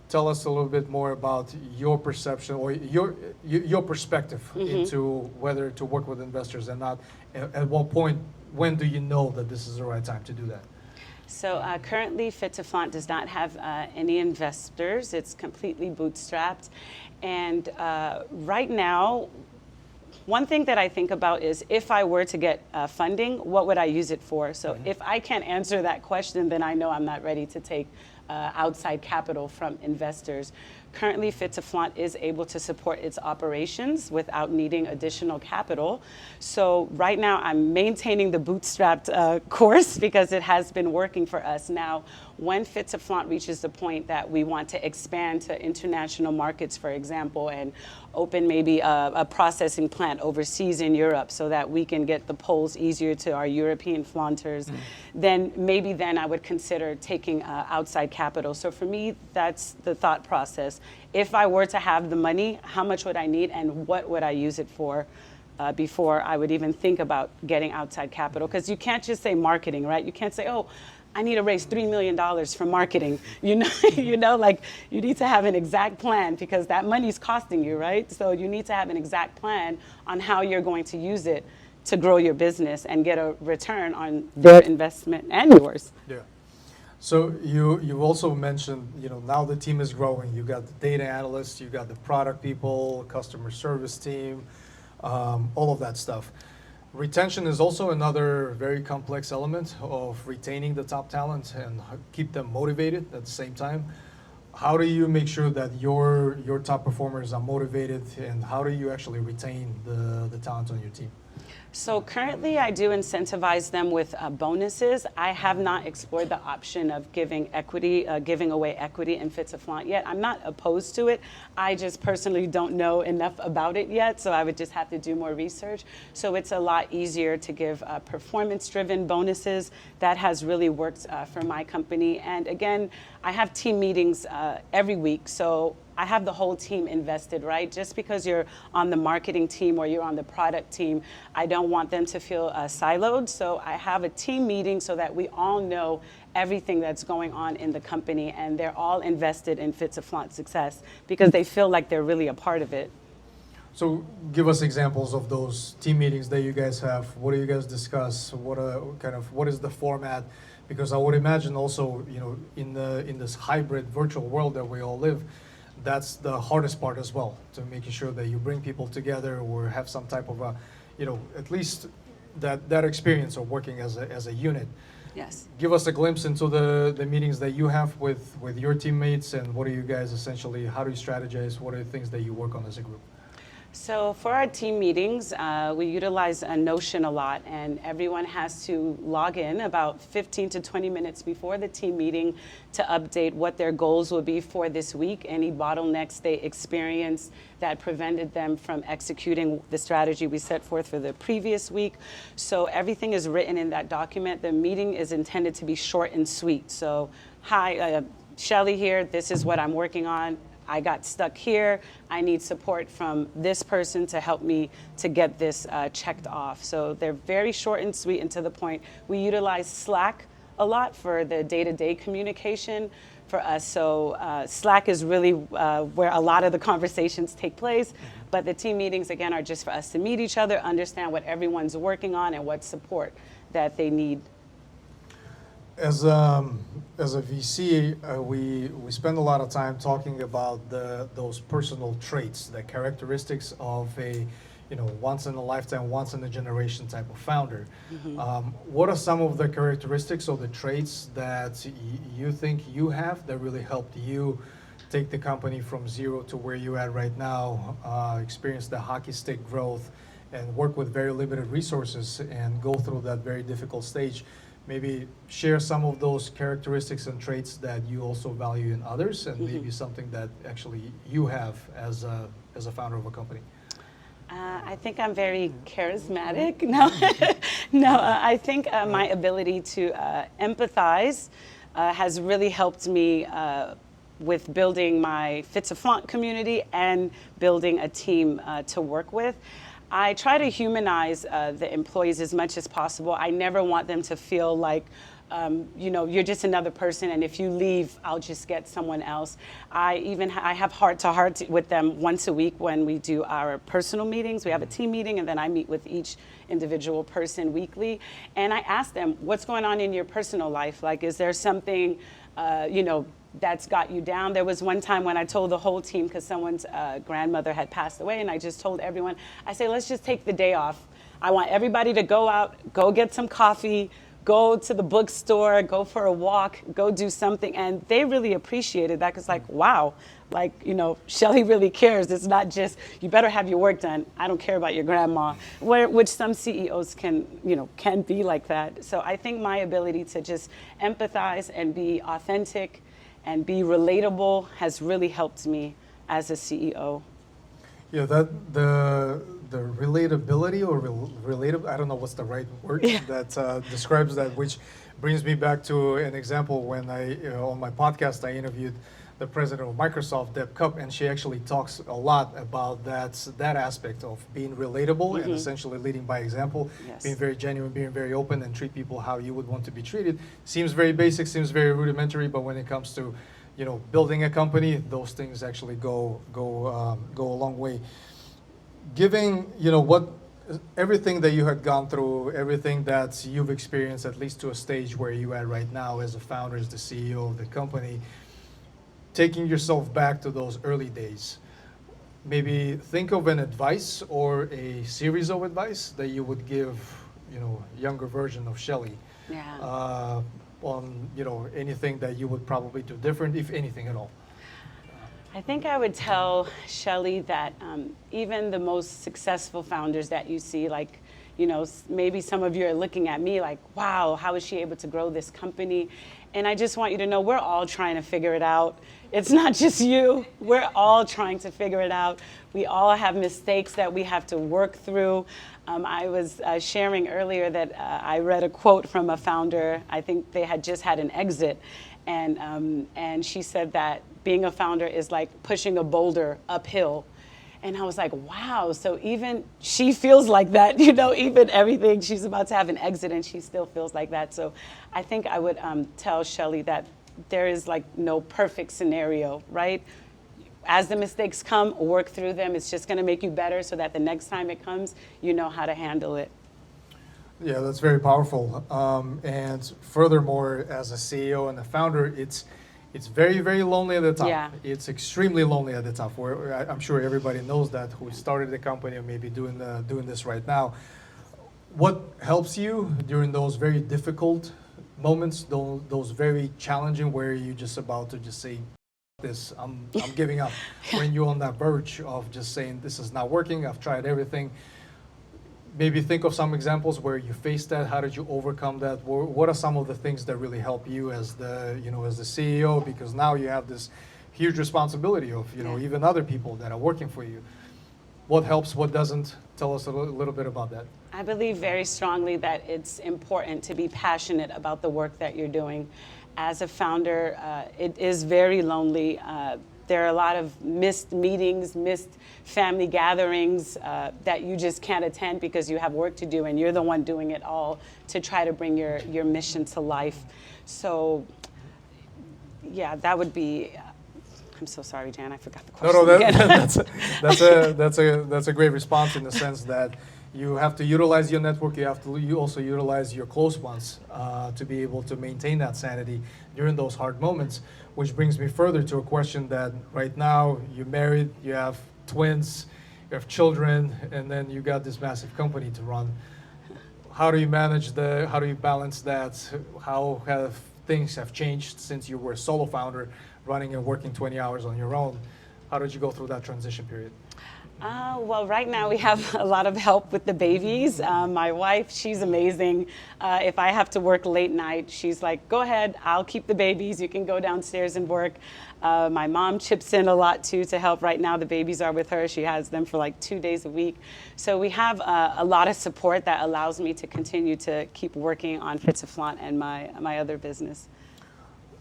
Tell us a little bit more about your perception or your perspective into whether to work with investors and not. At what point, when do you know that this is the right time to do that? So currently, Fit2Flaunt does not have any investors. It's completely bootstrapped. And right now, one thing that I think about is, if I were to get funding, what would I use it for? So if I can't answer that question, then I know I'm not ready to take outside capital from investors. Currently, Fit2Flaunt is able to support its operations without needing additional capital. So right now, I'm maintaining the bootstrapped course because it has been working for us. Now, when Fit2Flaunt reaches the point that we want to expand to international markets, for example, and open maybe a processing plant overseas in Europe so that we can get the polls easier to our European flaunters, then maybe then I would consider taking outside capital. So for me, that's the thought process. If I were to have the money, how much would I need and what would I use it for? Before I would even think about getting outside capital. Because you can't just say marketing, right? You can't say, oh, I need to raise $3 million for marketing. Like you need to have an exact plan, because that money's costing you, right? So you need to have an exact plan on how you're going to use it to grow your business and get a return on their investment and yours. Yeah. So you also mentioned, now the team is growing. You got the data analysts, you got the product people, customer service team, all of that stuff. Retention is also another very complex element of retaining the top talent and keep them motivated at the same time. How do you make sure that your top performers are motivated, and how do you actually retain the talent on your team? So currently I do incentivize them with bonuses. I have not explored the option of giving away equity in Fit2Flaunt yet. I'm not opposed to it. I just personally don't know enough about it yet, so I would just have to do more research. So it's a lot easier to give performance-driven bonuses. That has really worked for my company. And again, I have team meetings every week, so I have the whole team invested, right? Just because you're on the marketing team or you're on the product team, I don't want them to feel siloed. So I have a team meeting so that we all know everything that's going on in the company, and they're all invested in Fit2Flaunt's success because they feel like they're really a part of it. So give us examples of those team meetings that you guys have. What do you guys discuss? What is the format? Because I would imagine also, in this hybrid virtual world that we all live, that's the hardest part as well, to making sure that you bring people together or have some type of at least that experience of working as a unit. Yes. Give us a glimpse into the meetings that you have with your teammates, and what are you guys essentially, how do you strategize? What are the things that you work on as a group? So for our team meetings, we utilize Notion a lot, and everyone has to log in about 15 to 20 minutes before the team meeting to update what their goals will be for this week, any bottlenecks they experienced that prevented them from executing the strategy we set forth for the previous week. So everything is written in that document. The meeting is intended to be short and sweet. So, hi, Shelly here, this is what I'm working on. I got stuck here. I need support from this person to help me to get this checked off. So they're very short and sweet and to the point. We utilize Slack a lot for the day-to-day communication for us. So Slack is really where a lot of the conversations take place. But the team meetings, again, are just for us to meet each other, understand what everyone's working on and what support that they need. As a VC, we spend a lot of time talking about those personal traits, the characteristics of a once in a lifetime, once in a generation type of founder. What are some of the characteristics or the traits that you think you have that really helped you take the company from zero to where you're at right now, experience the hockey stick growth, and work with very limited resources and go through that very difficult stage? Maybe share some of those characteristics and traits that you also value in others, and maybe something that actually you have as a founder of a company. I think I'm very charismatic. No, I think my ability to empathize has really helped me with building my Fit2Flaunt community and building a team to work with. I try to humanize the employees as much as possible. I never want them to feel like, you're just another person, and if you leave, I'll just get someone else. I have heart-to-heart with them once a week when we do our personal meetings. We have a team meeting, and then I meet with each individual person weekly. And I ask them, what's going on in your personal life? Like, is there something, that's got you down? There was one time when I told the whole team, because someone's grandmother had passed away, and I just told everyone, I say, let's just take the day off. I want everybody to go out, go get some coffee, go to the bookstore, go for a walk, go do something. And they really appreciated that, because wow, Shelly really cares. It's not just, you better have your work done. I don't care about your grandma, which some CEOs can be like that. So I think my ability to just empathize and be authentic and be relatable has really helped me as a CEO. Yeah, that the relatability or relatable, I don't know what's the right word that describes that, which brings me back to an example when on my podcast I interviewed the president of Microsoft, Deb Cupp, and she actually talks a lot about that aspect of being relatable and essentially leading by example, being very genuine, being very open, and treat people how you would want to be treated. Seems very basic, seems very rudimentary, but when it comes to building a company, those things actually go a long way. Giving everything that you had gone through, everything that you've experienced, at least to a stage where you are right now as a founder, as the CEO of the company, taking yourself back to those early days, maybe think of an advice or a series of advice that you would give, younger version of Shelly. Yeah. On anything that you would probably do different, if anything at all. I think I would tell Shelly that even the most successful founders that you see, like, maybe some of you are looking at me like, wow, how is she able to grow this company? And I just want you to know we're all trying to figure it out. It's not just you. We're all trying to figure it out. We all have mistakes that we have to work through. I was sharing earlier that I read a quote from a founder. I think they had just had an exit. And she said that being a founder is like pushing a boulder uphill. And I was like, wow, so even she feels like that, even everything, she's about to have an exit and she still feels like that. So I think I would tell Shelly that there is like no perfect scenario, right? As the mistakes come, work through them. It's just gonna make you better so that the next time it comes, you know how to handle it. Yeah, that's very powerful. And furthermore, as a CEO and a founder, it's very, very lonely at the top. Yeah. It's extremely lonely at the top. I'm sure everybody knows that who started the company or maybe doing this right now. What helps you during those very difficult moments, those very challenging where you're just about to just say, this, I'm giving up. When you're on that verge of just saying, this is not working, I've tried everything. Maybe think of some examples where you faced that. How did you overcome that? What are some of the things that really help you as the, as the CEO? Because now you have this huge responsibility of, even other people that are working for you. What helps, what doesn't? Tell us a little bit about that. I believe very strongly that it's important to be passionate about the work that you're doing. As a founder, it is very lonely. There are a lot of missed meetings, missed family gatherings that you just can't attend because you have work to do and you're the one doing it all to try to bring your mission to life. So, yeah, that would be. I'm so sorry, Jan. I forgot the question. That's a great response in the sense that you have to utilize your network. You also utilize your close ones to be able to maintain that sanity during those hard moments. Which brings me further to a question that right now you're married, you have twins, you have children, and then you got this massive company to run. How do you manage how do you balance that? How have things have changed since you were a solo founder running and working 20 hours on your own? How did you go through that transition period? Well, right now we have a lot of help with the babies. My wife, she's amazing. If I have to work late night, she's like, go ahead, I'll keep the babies. You can go downstairs and work. My mom chips in a lot too to help. Right now the babies are with her. She has them for like 2 days a week. So we have a lot of support that allows me to continue to keep working on Fit2Flaunt and my other business.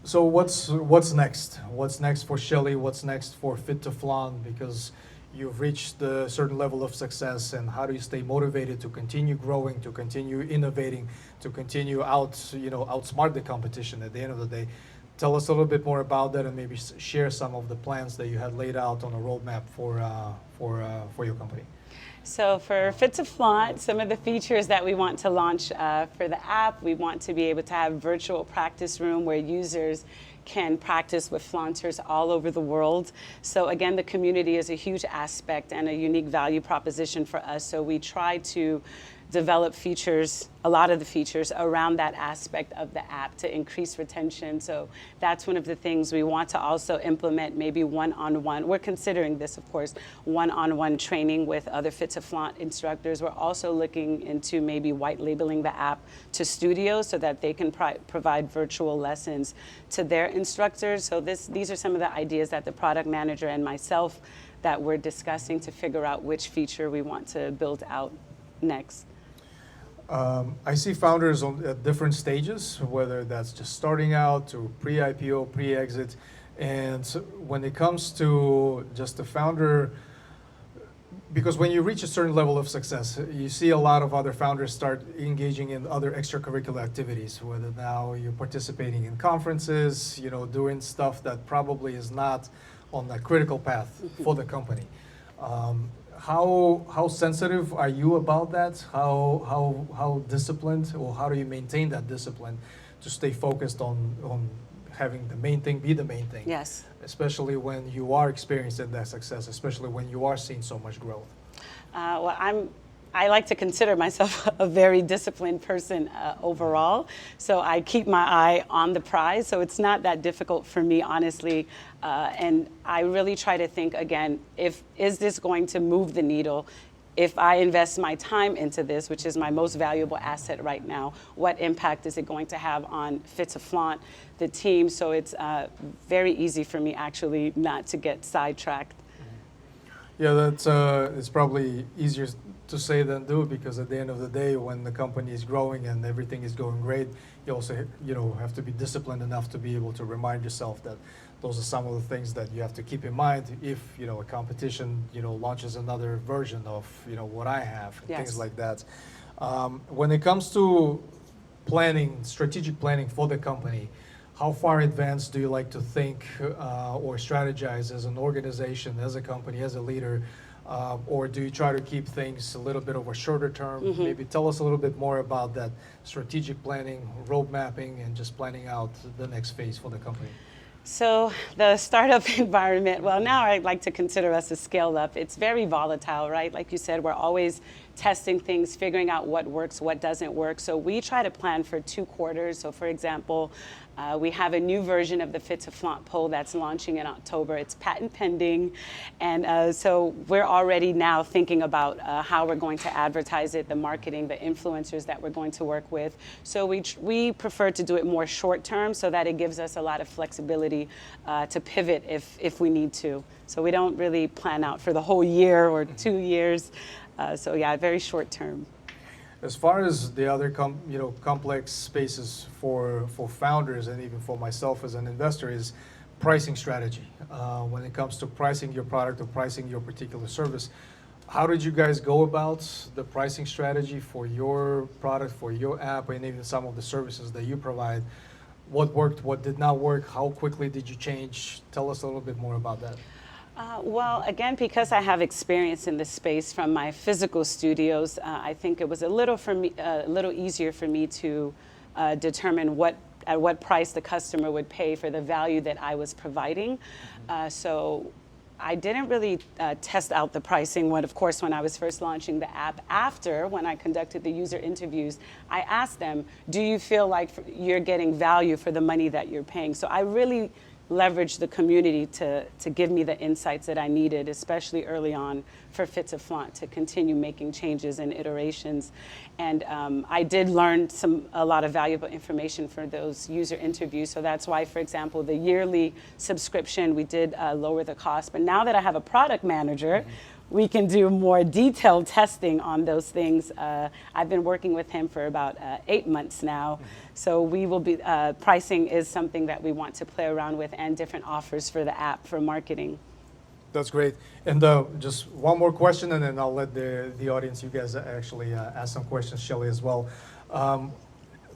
So what's next? What's next for Shelly? What's next for Fit2Flaunt? Because you've reached a certain level of success, and how do you stay motivated to continue growing, to continue innovating, to continue outsmart the competition at the end of the day? Tell us a little bit more about that, and maybe share some of the plans that you had laid out on a roadmap for your company. So for Fit2Flaunt, some of the features that we want to launch for the app, we want to be able to have virtual practice room where users can practice with flaunters all over the world. So again, the community is a huge aspect and a unique value proposition for us. So we try to develop features, a lot of the features around that aspect of the app to increase retention. So that's one of the things we want to also implement, maybe one-on-one. We're considering this, of course, one-on-one training with other Fit2Flaunt instructors. We're also looking into maybe white labeling the app to studios so that they can provide virtual lessons to their instructors. So these are some of the ideas that the product manager and myself that we're discussing to figure out which feature we want to build out next. I see founders at different stages, whether that's just starting out to pre-IPO, pre-exit. And when it comes to just the founder, because when you reach a certain level of success, you see a lot of other founders start engaging in other extracurricular activities, whether now you're participating in conferences, doing stuff that probably is not on that critical path for the company. How sensitive are you about that? How disciplined, or how do you maintain that discipline to stay focused on having the main thing be the main thing? Yes. Especially when you are experiencing that success, especially when you are seeing so much growth. Well, I like to consider myself a very disciplined person overall. So I keep my eye on the prize. So it's not that difficult for me, honestly. And I really try to think, again, is this going to move the needle? If I invest my time into this, which is my most valuable asset right now, what impact is it going to have on Fit2Flaunt, the team? So it's very easy for me, actually, not to get sidetracked. Yeah, it's probably easier to say than do, because at the end of the day, when the company is growing and everything is going great, you also have to be disciplined enough to be able to remind yourself that those are some of the things that you have to keep in mind if a competition launches another version of what I have and Yes. things like that. When it comes to planning, strategic planning for the company, how far advanced do you like to think or strategize as an organization, as a company, as a leader? Or do you try to keep things a little bit over shorter term? Mm-hmm. Maybe tell us a little bit more about that strategic planning, road mapping, and just planning out the next phase for the company. So the startup environment, well, now I like to consider us a scale up. It's very volatile, right? Like you said, we're always testing things, figuring out what works, what doesn't work. So we try to plan for 2 quarters. So for example, we have a new version of the Fit2Flaunt pole that's launching in October. It's patent pending. And so we're already now thinking about how we're going to advertise it, the marketing, the influencers that we're going to work with. So we prefer to do it more short term so that it gives us a lot of flexibility to pivot if we need to. So we don't really plan out for the whole year or 2 years. So yeah, very short term. As far as the other complex spaces for founders and even for myself as an investor is pricing strategy. When it comes to pricing your product or pricing your particular service, how did you guys go about the pricing strategy for your product, for your app, and even some of the services that you provide? What worked, what did not work? How quickly did you change? Tell us a little bit more about that. Well, again, because I have experience in this space from my physical studios, I think it was a little easier for me to determine at what price the customer would pay for the value that I was providing. So I didn't really test out the pricing when I was first launching the app. After, when I conducted the user interviews, I asked them, do you feel like you're getting value for the money that you're paying? So I really leverage the community to give me the insights that I needed, especially early on for Fit2Flaunt, to continue making changes and iterations. And I did learn a lot of valuable information for those user interviews. So that's why, for example, the yearly subscription, we did lower the cost. But now that I have a product manager, we can do more detailed testing on those things. I've been working with him for about 8 months now. So we will be, pricing is something that we want to play around with, and different offers for the app for marketing. That's great. And just one more question, and then I'll let the audience, you guys actually ask some questions, Shelly, as well.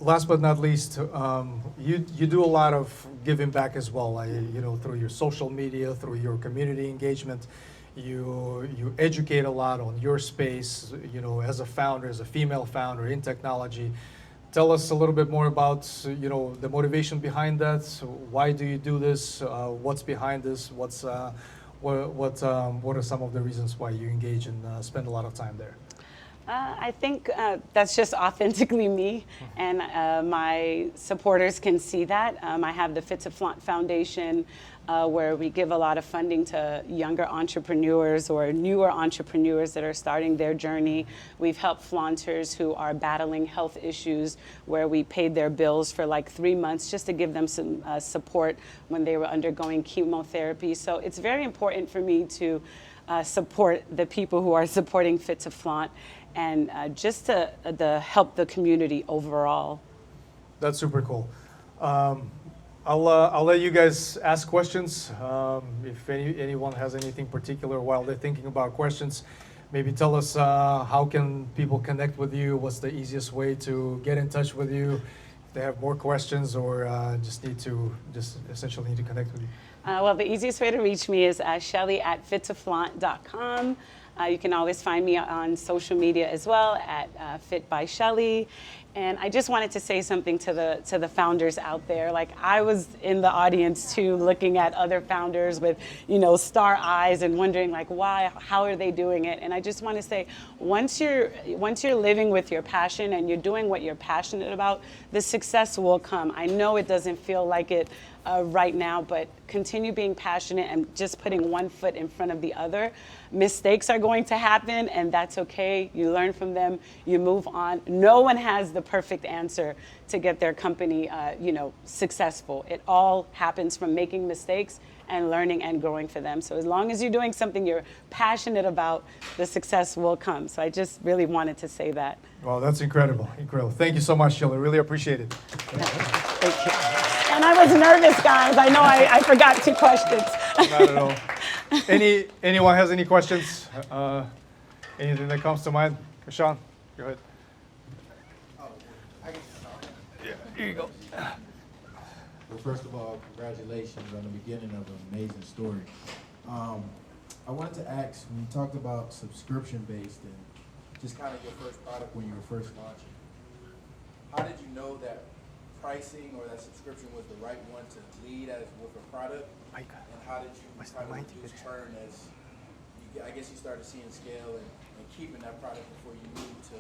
Last but not least, you do a lot of giving back as well, through your social media, through your community engagement. You educate a lot on your space, as a founder, as a female founder in technology. Tell us a little bit more about, the motivation behind that. Why do you do this? What's behind this? What are some of the reasons why you engage and spend a lot of time there? I think that's just authentically me, and my supporters can see that. I have the Fit2Flaunt Foundation, where we give a lot of funding to younger entrepreneurs or newer entrepreneurs that are starting their journey. We've helped flaunters who are battling health issues, where we paid their bills for like 3 months just to give them some support when they were undergoing chemotherapy. So it's very important for me to support the people who are supporting Fit2Flaunt, and just to help the community overall. That's super cool. I'll let you guys ask questions. If anyone has anything particular while they're thinking about questions, maybe tell us how can people connect with you? What's the easiest way to get in touch with you? If they have more questions or essentially need to connect with you. Well, the easiest way to reach me is Shelly@fit2flaunt.com. You can always find me on social media as well at Fit by Shelly. And I just wanted to say something to the founders out there. Like, I was in the audience too, looking at other founders with, star eyes and wondering like, why, how are they doing it? And I just want to say, once you're living with your passion and you're doing what you're passionate about, the success will come. I know it doesn't feel like it right now, but continue being passionate and just putting one foot in front of the other. Mistakes are going to happen, and that's okay. You learn from them, you move on. No one has the perfect answer to get their company, successful. It all happens from making mistakes and learning and growing for them. So as long as you're doing something you're passionate about, the success will come. So I just really wanted to say that. Well, that's incredible. Thank you so much, Shelly. Really appreciate it. Thank you. And I was nervous, guys. I know I forgot 2 questions. Not at all. Anyone has any questions? Anything that comes to mind? Sean, go ahead. Yeah, here you go. Well, first of all, congratulations on the beginning of an amazing story. I wanted to ask, when you talked about subscription-based and just kind of your first product when you were first launching, how did you know that pricing or that subscription was the right one to lead as with a product? And how did you kind of reduce churn as I guess you started seeing scale and keeping that product before you moved to,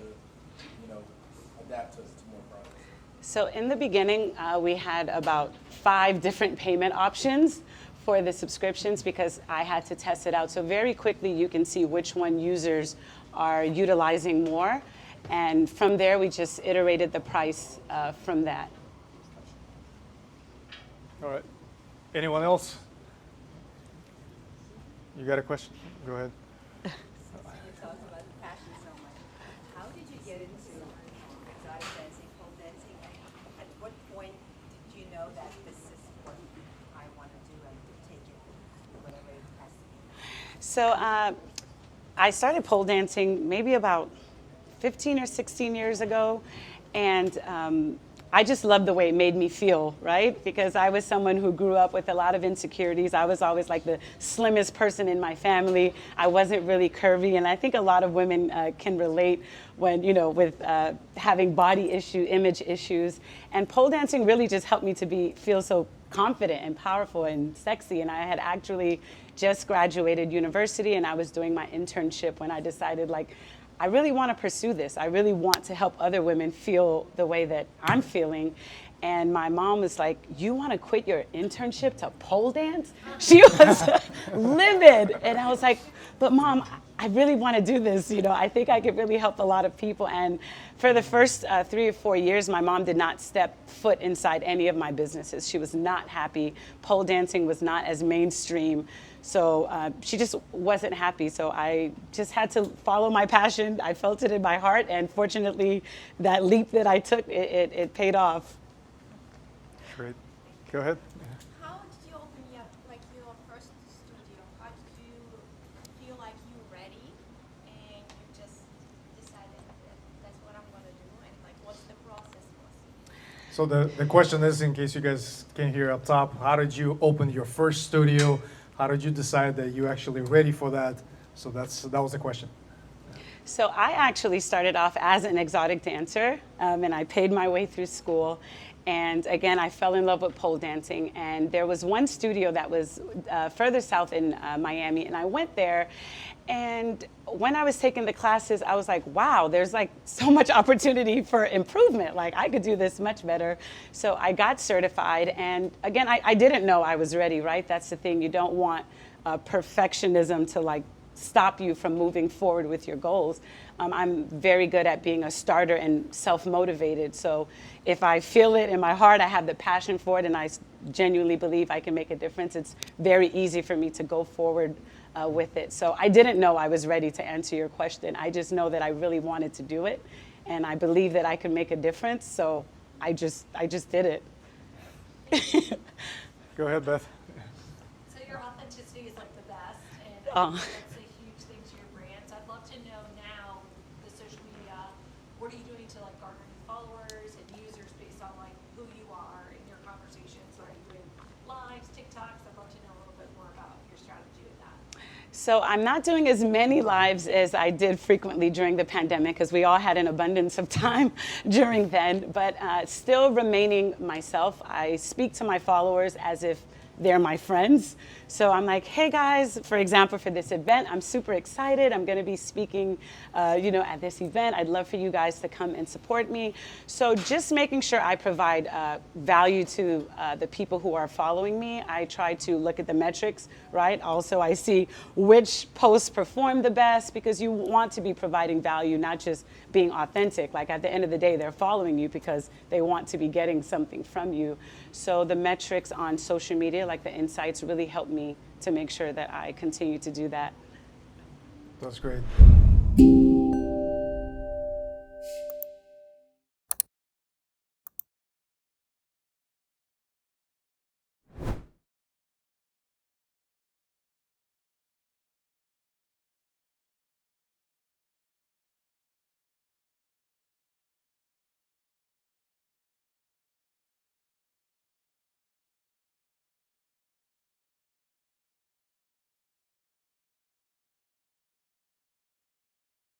adapt to more products? So in the beginning, we had about 5 different payment options for the subscriptions because I had to test it out. So very quickly you can see which one users are utilizing more. And from there, we just iterated the price from that. All right. Anyone else? You got a question? Go ahead. You talk about the passion so much. How did you get into exotic dancing, pole dancing? At what point did you know that this is what I want to do and take it whatever it has to be? So I started pole dancing maybe about 15 or 16 years ago. And I just loved the way it made me feel, right? Because I was someone who grew up with a lot of insecurities. I was always like the slimmest person in my family. I wasn't really curvy. And I think a lot of women can relate when, with having body image issues. And pole dancing really just helped me to feel so confident and powerful and sexy. And I had actually just graduated university and I was doing my internship when I decided I really want to pursue this. I really want to help other women feel the way that I'm feeling. And my mom was like, you want to quit your internship to pole dance? She was livid. And I was like, but Mom, I really want to do this. I think I could really help a lot of people. And for the first 3 or 4 years, my mom did not step foot inside any of my businesses. She was not happy. Pole dancing was not as mainstream. So she just wasn't happy. So I just had to follow my passion. I felt it in my heart. And fortunately, that leap that I took, it paid off. Great. Go ahead. How did you open your first studio? How did you feel like you were ready and you just decided that that's what I'm going to do? And what's the process was? So the question is, in case you guys can hear up top, how did you open your first studio? How did you decide that you're actually ready for that? So that was the question. So I actually started off as an exotic dancer, and I paid my way through school. And again, I fell in love with pole dancing. And there was one studio that was further south in Miami, and I went there. And when I was taking the classes, I was like, wow, there's so much opportunity for improvement. I could do this much better. So I got certified. And again, I didn't know I was ready, right? That's the thing. You don't want perfectionism to stop you from moving forward with your goals. I'm very good at being a starter and self-motivated. So if I feel it in my heart, I have the passion for it, and I genuinely believe I can make a difference, it's very easy for me to go forward with it. So I didn't know I was ready to answer your question. I just know that I really wanted to do it, and I believe that I could make a difference. So I just did it. Go ahead, Beth. So your authenticity is the best, and Oh. that's a huge thing to your brand. So I'd love to know now, the social media, what are you doing to garner new followers and users based on who you are in your conversations? Are you doing lives, TikToks? I'd love to know a little bit more about your strategy with that. So I'm not doing as many lives as I did frequently during the pandemic, because we all had an abundance of time during then, but still remaining myself. I speak to my followers as if they're my friends. So I'm like, hey guys, for example, for this event, I'm super excited. I'm going to be speaking, at this event. I'd love for you guys to come and support me. So just making sure I provide value to the people who are following me. I try to look at the metrics, right? Also, I see which posts perform the best, because you want to be providing value, not just being authentic. At the end of the day, they're following you because they want to be getting something from you. So the metrics on social media, the insights, really help me to make sure that I continue to do that. That's great.